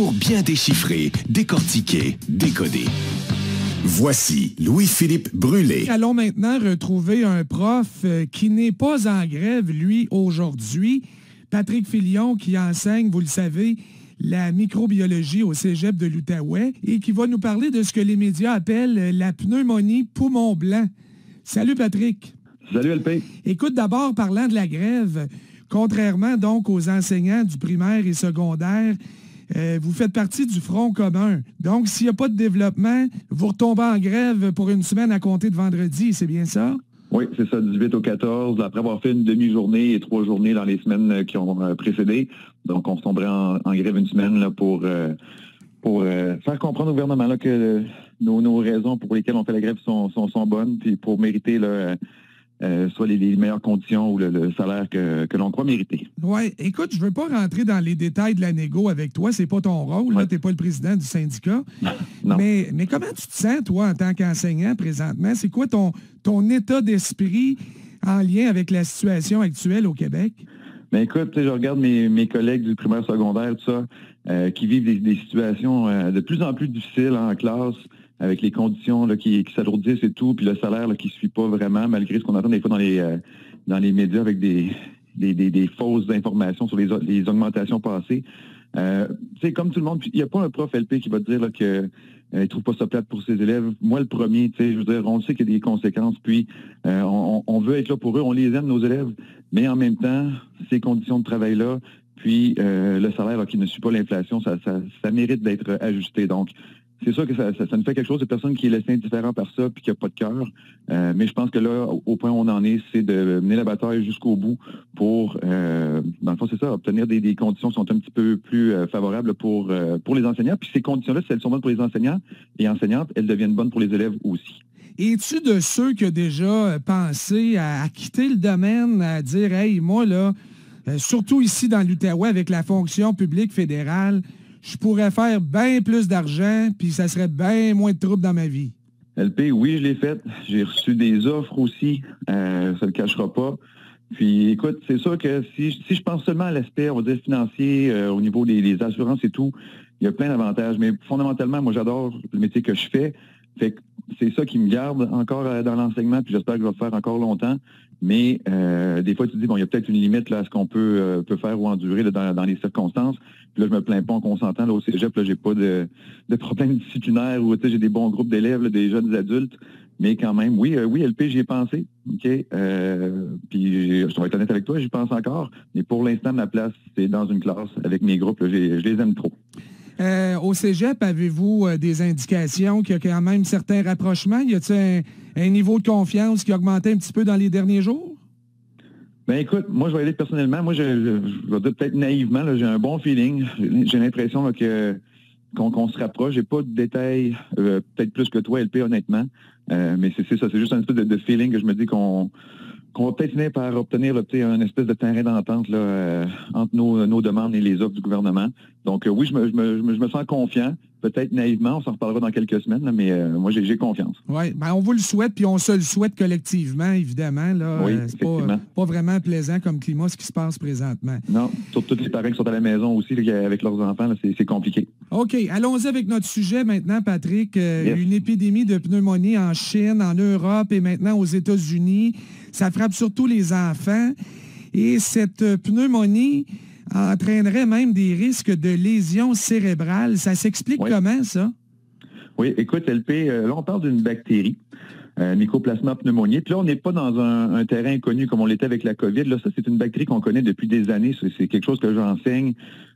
pour bien déchiffrer, décortiquer, décoder. Voici Louis-Philippe Brûlé. Allons maintenant retrouver un prof qui n'est pas en grève, lui, aujourd'hui. Patrick Filion, qui enseigne, vous le savez, la microbiologie au cégep de l'Outaouais et qui va nous parler de ce que les médias appellent la pneumonie poumon blanc. Salut, Patrick. Salut, LP. Écoute, d'abord, parlant de la grève, contrairement donc aux enseignants du primaire et secondaire, vous faites partie du Front commun. Donc, s'il n'y a pas de développement, vous retombez en grève pour une semaine à compter de vendredi, c'est bien ça? Oui, c'est ça, 18 au 14, après avoir fait une demi-journée et 3 journées dans les semaines qui ont précédé. Donc, on retomberait en grève une semaine là, pour faire comprendre au gouvernement là, que nos raisons pour lesquelles on fait la grève sont bonnes, puis pour mériter là, soit les meilleures conditions ou le salaire que l'on croit mériter. Oui, écoute, je ne veux pas rentrer dans les détails de la négo avec toi, c'est pas ton rôle, tu n'es pas le président du syndicat. Non. Mais comment tu te sens, toi, en tant qu'enseignant présentement? C'est quoi ton état d'esprit en lien avec la situation actuelle au Québec? Ben écoute, je regarde mes collègues du primaire secondaire, tout ça, qui vivent des situations de plus en plus difficiles en classe, avec les conditions là, qui s'alourdissent et tout, puis le salaire là, qui ne suit pas vraiment, malgré ce qu'on entend des fois dans les médias avec des fausses informations sur les augmentations passées. Comme tout le monde, il n'y a pas un prof LP qui va te dire là, que ne trouve pas ça plate pour ses élèves. Moi, le premier, je veux dire, on sait qu'il y a des conséquences, puis on veut être là pour eux, on les aime, nos élèves, mais en même temps, ces conditions de travail-là, puis le salaire là, qui ne suit pas l'inflation, ça mérite d'être ajusté. Donc, c'est sûr que ça nous fait quelque chose de personne qui est laissé indifférent par ça puis qui n'a pas de cœur. Mais je pense que là, au point où on en est, c'est de mener la bataille jusqu'au bout pour, dans le fond, c'est ça, obtenir des conditions qui sont un petit peu plus favorables pour les enseignants. Puis ces conditions-là, si elles sont bonnes pour les enseignants et enseignantes, elles deviennent bonnes pour les élèves aussi. Es-tu de ceux qui ont déjà pensé à quitter le domaine, à dire, hey, moi, là, surtout ici dans l'Outaouais, avec la fonction publique fédérale, je pourrais faire bien plus d'argent, puis ça serait bien moins de troubles dans ma vie? LP, oui, je l'ai fait. J'ai reçu des offres aussi, ça ne le cachera pas. Puis, écoute, c'est sûr que si je pense seulement à l'aspect, on va dire, financier, au niveau des assurances et tout, il y a plein d'avantages. Mais fondamentalement, moi, j'adore le métier que je fais. Fait que c'est ça qui me garde encore dans l'enseignement, puis j'espère que je vais le faire encore longtemps. Mais des fois, tu te dis, bon, il y a peut-être une limite là, à ce qu'on peut faire ou endurer là, dans les circonstances. Puis là, je me plains pas en consentant là, au cégep, là, j'ai pas de problème disciplinaire ou j'ai des bons groupes d'élèves, là, des jeunes adultes. Mais quand même, oui, LP, j'y ai pensé. OK? Puis, je vais être honnête avec toi, j'y pense encore. Mais pour l'instant, ma place, c'est dans une classe avec mes groupes. Là, je les aime trop. Au cégep, avez-vous des indications qu'il y a quand même certains rapprochements? Y a-t-il un niveau de confiance qui a augmenté un petit peu dans les derniers jours? Ben écoute, moi, je vais aller personnellement. Moi, je vais dire peut-être naïvement, là, j'ai un bon feeling. J'ai l'impression là, qu'on se rapproche. J'ai pas de détails, peut-être plus que toi, LP, honnêtement. Mais c'est ça, c'est juste un espèce de feeling que je me dis qu'on va peut-être finir par obtenir là, un espèce de terrain d'entente là, entre nos demandes et les offres du gouvernement. Donc oui, je me sens confiant. Peut-être naïvement, on s'en reparlera dans quelques semaines, là, mais moi, j'ai confiance. Oui, ben on vous le souhaite, puis on se le souhaite collectivement, évidemment. Là, oui, c'est pas vraiment plaisant comme climat, ce qui se passe présentement. Non, surtout les parents qui sont à la maison aussi, là, avec leurs enfants, là, c'est compliqué. OK, allons-y avec notre sujet maintenant, Patrick. Yes. Une épidémie de pneumonie en Chine, en Europe et maintenant aux États-Unis. Ça frappe surtout les enfants. Et cette pneumonie entraînerait même des risques de lésions cérébrales. Ça s'explique comment, ça? Oui, écoute, LP, là, on parle d'une bactérie, Mycoplasma pneumoniae. Puis là, on n'est pas dans un terrain inconnu comme on l'était avec la COVID. Là, ça, c'est une bactérie qu'on connaît depuis des années. C'est quelque chose que j'enseigne.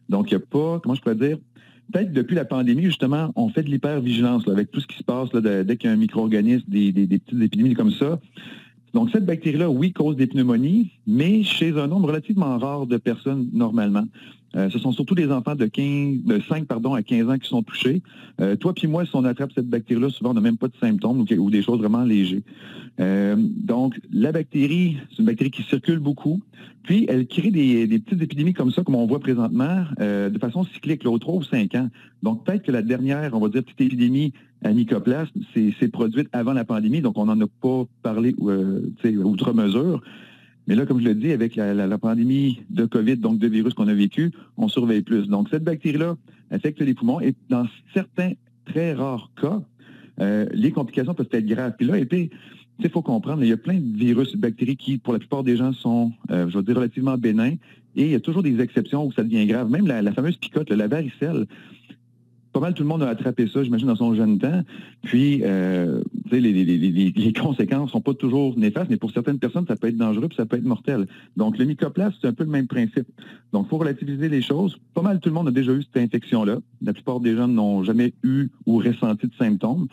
Donc, il n'y a pas, comment je pourrais dire, peut-être depuis la pandémie, justement, on fait de l'hypervigilance là, avec tout ce qui se passe là, dès qu'il y a un micro-organisme, des petites épidémies comme ça. Donc, cette bactérie-là, oui, cause des pneumonies, mais chez un nombre relativement rare de personnes normalement. Ce sont surtout des enfants de 5 à 15 ans qui sont touchés. Toi puis moi, si on attrape cette bactérie-là, souvent, on n'a même pas de symptômes ou des choses vraiment légères. Donc, la bactérie, c'est une bactérie qui circule beaucoup. Puis, elle crée des petites épidémies comme ça, comme on voit présentement, de façon cyclique, là, aux 3 ou 5 ans. Donc, peut-être que la dernière, on va dire, petite épidémie à mycoplasme, c'est produite avant la pandémie, donc on n'en a pas parlé outre mesure. Mais là, comme je le dis, avec la pandémie de COVID, donc de virus qu'on a vécu, on surveille plus. Donc, cette bactérie-là affecte les poumons et dans certains très rares cas, les complications peuvent être graves. Puis là, il faut comprendre, il y a plein de virus et de bactéries qui, pour la plupart des gens, sont, je vais dire, relativement bénins. Et il y a toujours des exceptions où ça devient grave. Même la fameuse picote, la varicelle, pas mal tout le monde a attrapé ça, j'imagine, dans son jeune temps. Puis, les conséquences sont pas toujours néfastes, mais pour certaines personnes, ça peut être dangereux puis ça peut être mortel. Donc, le mycoplasme, c'est un peu le même principe. Donc, il faut relativiser les choses. Pas mal tout le monde a déjà eu cette infection-là. La plupart des gens n'ont jamais eu ou ressenti de symptômes.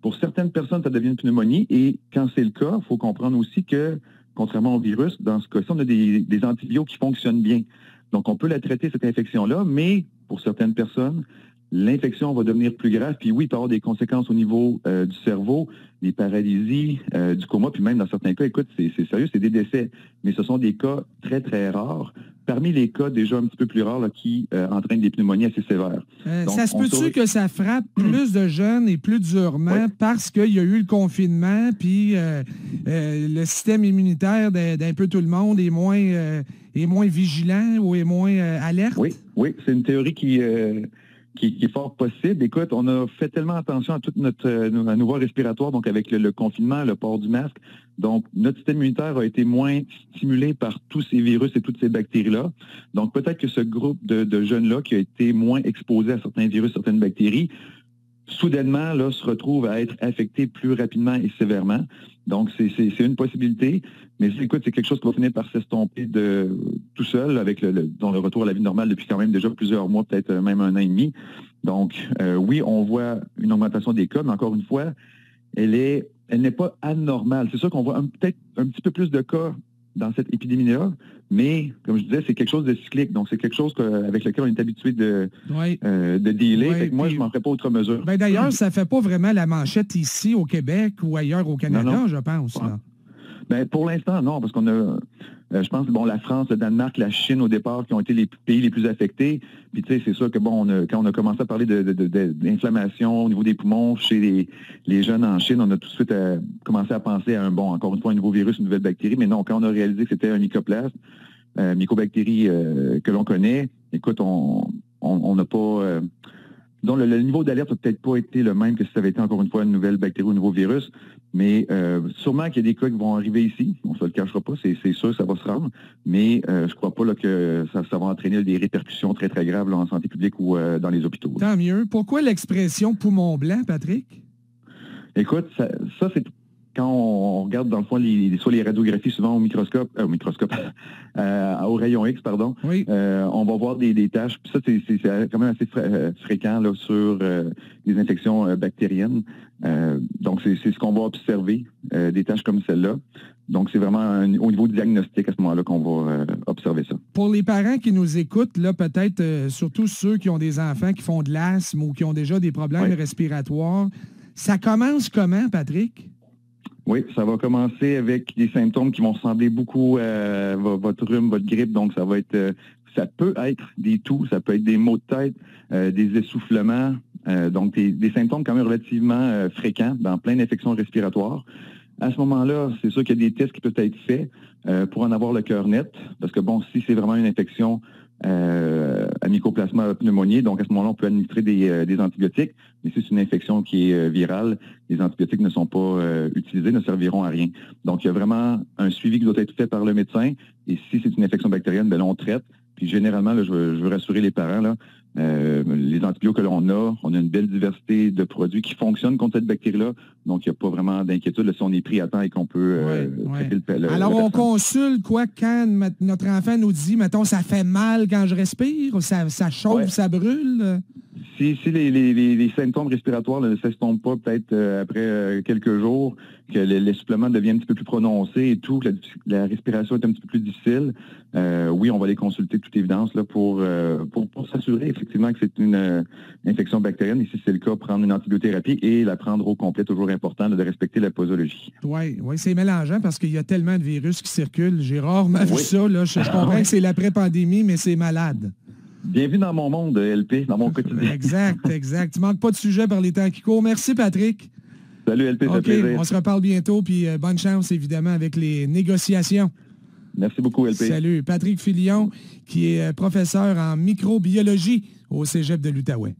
Pour certaines personnes, ça devient une pneumonie. Et quand c'est le cas, il faut comprendre aussi que, contrairement au virus, dans ce cas-ci, on a des antibiotiques qui fonctionnent bien. Donc, on peut la traiter, cette infection-là, mais pour certaines personnes, l'infection va devenir plus grave, puis oui, il peut y avoir des conséquences au niveau du cerveau, des paralysies, du coma, puis même dans certains cas, écoute, c'est sérieux, c'est des décès, mais ce sont des cas très, très rares. Parmi les cas déjà un petit peu plus rares là, qui entraînent des pneumonies assez sévères. Donc, ça se peut-tu que ça frappe plus de jeunes et plus durement parce qu'il y a eu le confinement, puis le système immunitaire d'un peu tout le monde est moins vigilant ou est moins alerte? Oui, c'est une théorie qui est fort possible. Écoute, on a fait tellement attention à toute nos voies respiratoires, donc avec le confinement, le port du masque. Donc, notre système immunitaire a été moins stimulé par tous ces virus et toutes ces bactéries-là. Donc, peut-être que ce groupe de jeunes-là qui a été moins exposé à certains virus, certaines bactéries, soudainement, là, se retrouve à être affecté plus rapidement et sévèrement. Donc, c'est une possibilité. Mais écoute, c'est quelque chose qui va finir par s'estomper tout seul avec dans le retour à la vie normale depuis quand même déjà plusieurs mois, peut-être même 1 an et demi. Donc, oui, on voit une augmentation des cas, mais encore une fois, elle n'est pas anormale. C'est sûr qu'on voit peut-être un petit peu plus de cas dans cette épidémie-là, mais comme je disais, c'est quelque chose de cyclique. Donc, c'est quelque chose avec lequel on est habitué de dealer. Fait que moi, je ne m'en ferais pas autre mesure. Ben d'ailleurs, ça ne fait pas vraiment la manchette ici au Québec ou ailleurs au Canada, non. Je pense. Là. Ben, pour l'instant, non, parce qu'on a, je pense, la France, le Danemark, la Chine, au départ, qui ont été les pays les plus affectés. Puis, tu sais, c'est sûr que, quand on a commencé à parler d'inflammation au niveau des poumons chez les jeunes en Chine, on a tout de suite commencé à penser à encore une fois, un nouveau virus, une nouvelle bactérie. Mais non, quand on a réalisé que c'était un mycoplasme, mycobactérie que l'on connaît, écoute, on n'a pas... Donc, le niveau d'alerte n'a peut-être pas été le même que si ça avait été, encore une fois, une nouvelle bactérie ou un nouveau virus, mais sûrement qu'il y a des cas qui vont arriver ici. On ne se le cachera pas, c'est sûr que ça va se rendre, mais je ne crois pas là, que ça va entraîner des répercussions très, très graves là, en santé publique ou dans les hôpitaux. Tant mieux. Pourquoi l'expression « poumon blanc », Patrick? Écoute, ça c'est... Quand on regarde, dans le fond, soit les radiographies, souvent au microscope, au rayon X, pardon, oui. On va voir des taches. Puis ça, c'est quand même assez fréquent là, sur les infections bactériennes. Donc, c'est ce qu'on va observer, des taches comme celle-là. Donc, c'est vraiment au niveau diagnostic à ce moment-là qu'on va observer ça. Pour les parents qui nous écoutent, là, peut-être surtout ceux qui ont des enfants qui font de l'asthme ou qui ont déjà des problèmes respiratoires, ça commence comment, Patrick? Oui, ça va commencer avec des symptômes qui vont ressembler beaucoup à votre rhume, votre grippe. Donc, ça peut être des toux, ça peut être des maux de tête, des essoufflements. Donc, des symptômes quand même relativement fréquents dans plein d'infections respiratoires. À ce moment-là, c'est sûr qu'il y a des tests qui peuvent être faits pour en avoir le cœur net. Parce que, si c'est vraiment une infection à mycoplasma pneumoniae, donc à ce moment-là, on peut administrer des antibiotiques. Mais si c'est une infection qui est virale, les antibiotiques ne sont pas utilisés, ne serviront à rien. Donc, il y a vraiment un suivi qui doit être fait par le médecin. Et si c'est une infection bactérienne, là, on traite. Puis généralement, là, je veux rassurer les parents, là, les antibiotiques que l'on a, on a une belle diversité de produits qui fonctionnent contre cette bactérie-là. Donc, il n'y a pas vraiment d'inquiétude là, si on est pris à temps et qu'on peut traiter le Alors, on consulte quand notre enfant nous dit, mettons, ça fait mal quand je respire, ça chauffe, ça brûle. Si les symptômes respiratoires ne s'estompent pas peut-être après quelques jours, que l'essoufflement devient un petit peu plus prononcé et tout, que la respiration est un petit peu plus difficile, oui, on va les consulter de toute évidence là, pour s'assurer effectivement que c'est une infection bactérienne. Et si c'est le cas, prendre une antibiothérapie et la prendre au complet, toujours important là, de respecter la posologie. Oui, c'est mélangeant parce qu'il y a tellement de virus qui circulent. J'ai rarement vu ça. Là. Je comprends que c'est l'après-pandémie, mais c'est malade. Bienvenue dans mon monde, LP, dans mon quotidien. Exact. Tu manques pas de sujet par les temps qui courent. Merci, Patrick. Salut, LP, ça fait plaisir. On se reparle bientôt, puis bonne chance, évidemment, avec les négociations. Merci beaucoup, LP. Salut. Patrick Filion, qui est professeur en microbiologie au Cégep de l'Outaouais.